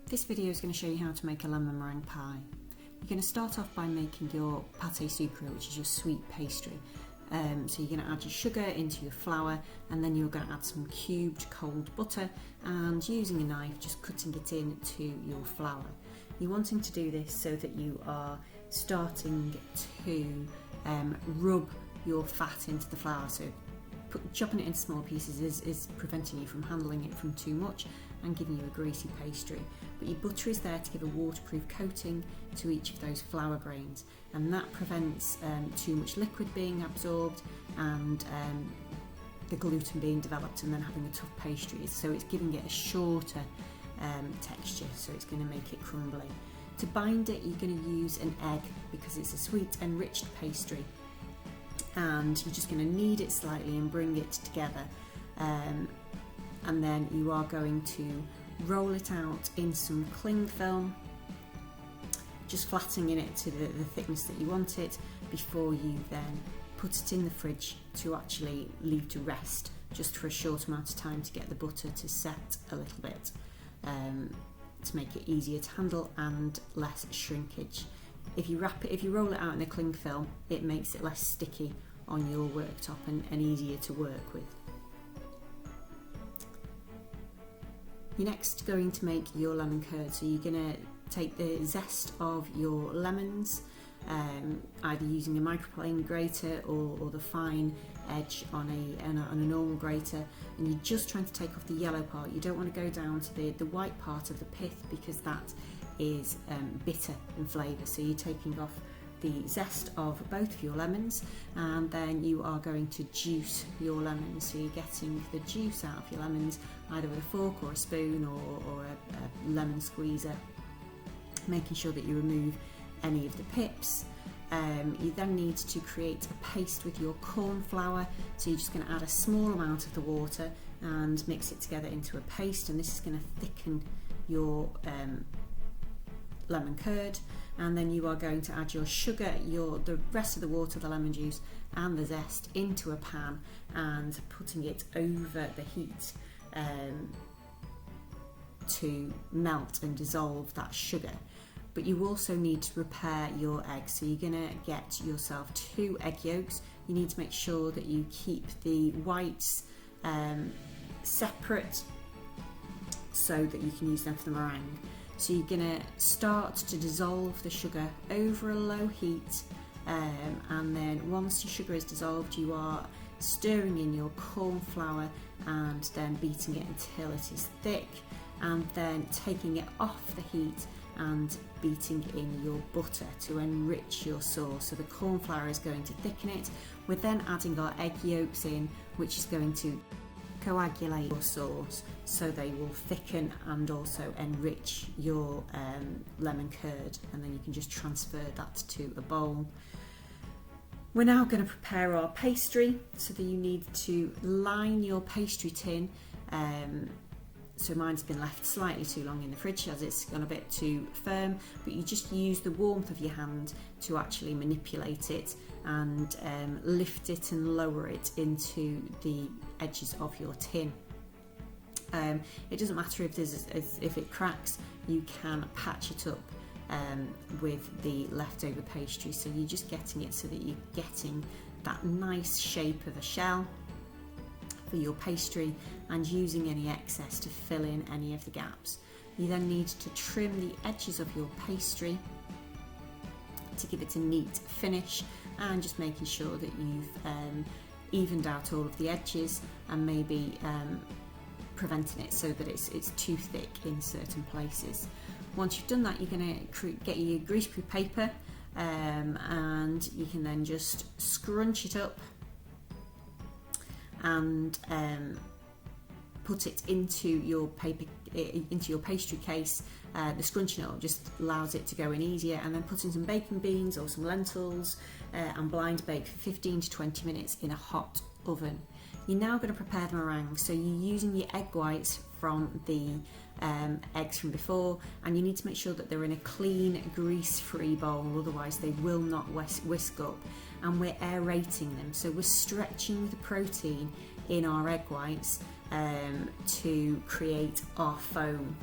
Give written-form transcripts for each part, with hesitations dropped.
This video is going to show you how to make a lemon meringue pie. You're going to start off by making your pâté sucré, which is your sweet pastry. So you're going to add your sugar into your flour, and then you're going to add some cubed cold butter, and using a knife just cutting it into your flour. You're wanting to do this so that you are starting to rub your fat into the flour. So chopping it into small pieces is preventing you from handling it from too much and giving you a greasy pastry. But your butter is there to give a waterproof coating to each of those flour grains, and that prevents too much liquid being absorbed and the gluten being developed and then having a tough pastry. So it's giving it a shorter texture, so it's going to make it crumbly. To bind it, you're going to use an egg because it's a sweet enriched pastry, and you're just going to knead it slightly and bring it together, and then you are going to roll it out in some cling film, just flattening it to the thickness that you want it, before you then put it in the fridge to actually leave to rest just for a short amount of time to get the butter to set a little bit, to make it easier to handle and less shrinkage. If you roll it out in a cling film, it makes it less sticky on your worktop and easier to work with. You're next going to make your lemon curd. So you're going to take the zest of your lemons, either using a microplane grater or the fine edge on a normal grater, and you're just trying to take off the yellow part. You don't want to go down to the white part of the pith, because that is bitter in flavour. So you're taking off the zest of both of your lemons, and then you are going to juice your lemons. So you're getting the juice out of your lemons either with a fork or a spoon or a lemon squeezer, making sure that you remove any of the pips. You then need to create a paste with your corn flour, so you're just going to add a small amount of the water and mix it together into a paste, and this is going to thicken your lemon curd. And then you are going to add your sugar, the rest of the water, the lemon juice and the zest into a pan, and putting it over the heat to melt and dissolve that sugar. But you also need to prepare your eggs. So you're going to get yourself 2 egg yolks. You need to make sure that you keep the whites separate so that you can use them for the meringue. So you're going to start to dissolve the sugar over a low heat, and then once your sugar is dissolved, you are stirring in your corn flour and then beating it until it is thick, and then taking it off the heat and beating in your butter to enrich your sauce. So the corn flour is going to thicken it. We're then adding our egg yolks in, which is going to coagulate your sauce, so they will thicken and also enrich your lemon curd, and then you can just transfer that to a bowl. We're now going to prepare our pastry, so that you need to line your pastry tin. So mine's been left slightly too long in the fridge as it's gone a bit too firm, but you just use the warmth of your hand to actually manipulate it and lift it and lower it into the edges of your tin. It doesn't matter if it cracks, you can patch it up with the leftover pastry. So you're just getting it so that you're getting that nice shape of a shell for your pastry, and using any excess to fill in any of the gaps. You then need to trim the edges of your pastry to give it a neat finish, and just making sure that you've evened out all of the edges and maybe preventing it so that it's too thick in certain places. Once you've done that, you're going to get your greaseproof paper, and you can then just scrunch it up and put it into your pastry case. The scrunching up just allows it to go in easier, and then put in some bacon beans or some lentils and blind bake for 15 to 20 minutes in a hot oven. You're now going to prepare the meringue. So you're using your egg whites from the eggs from before, and you need to make sure that they're in a clean, grease-free bowl, otherwise they will not whisk up. And we're aerating them, so we're stretching the protein in our egg whites to create our foam.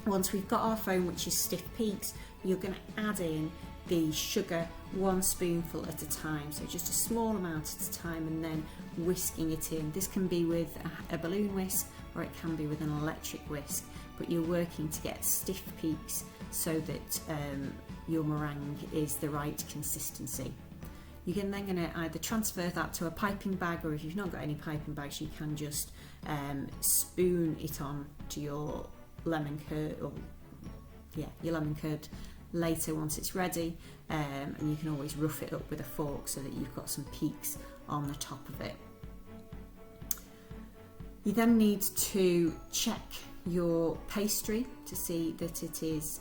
Once we've got our foam, which is stiff peaks, you're going to add in the sugar 1 spoonful at a time, so just a small amount at a time, and then whisking it in. This can be with a balloon whisk, or it can be with an electric whisk, but you're working to get stiff peaks so that your meringue is the right consistency. You're then going to either transfer that to a piping bag, or if you've not got any piping bags, you can just spoon it on to your lemon curd, or your lemon curd later once it's ready, and you can always rough it up with a fork so that you've got some peaks on the top of it. You then need to check your pastry to see that it is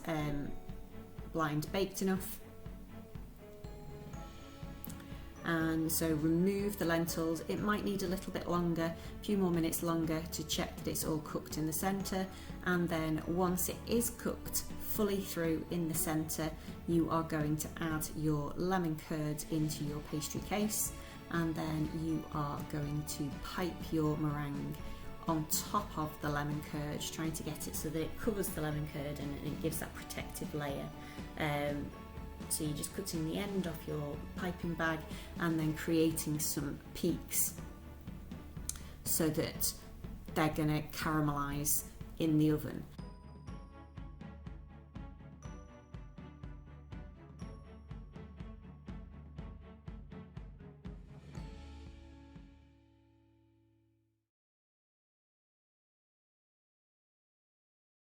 blind baked enough. And so remove the lentils. It might need a little bit longer, a few more minutes longer, to check that it's all cooked in the centre, and then once it is cooked fully through in the centre, you are going to add your lemon curd into your pastry case, and then you are going to pipe your meringue on top of the lemon curd, trying to get it so that it covers the lemon curd and it gives that protective layer. So you're just cutting the end off your piping bag and then creating some peaks so that they're going to caramelise in the oven.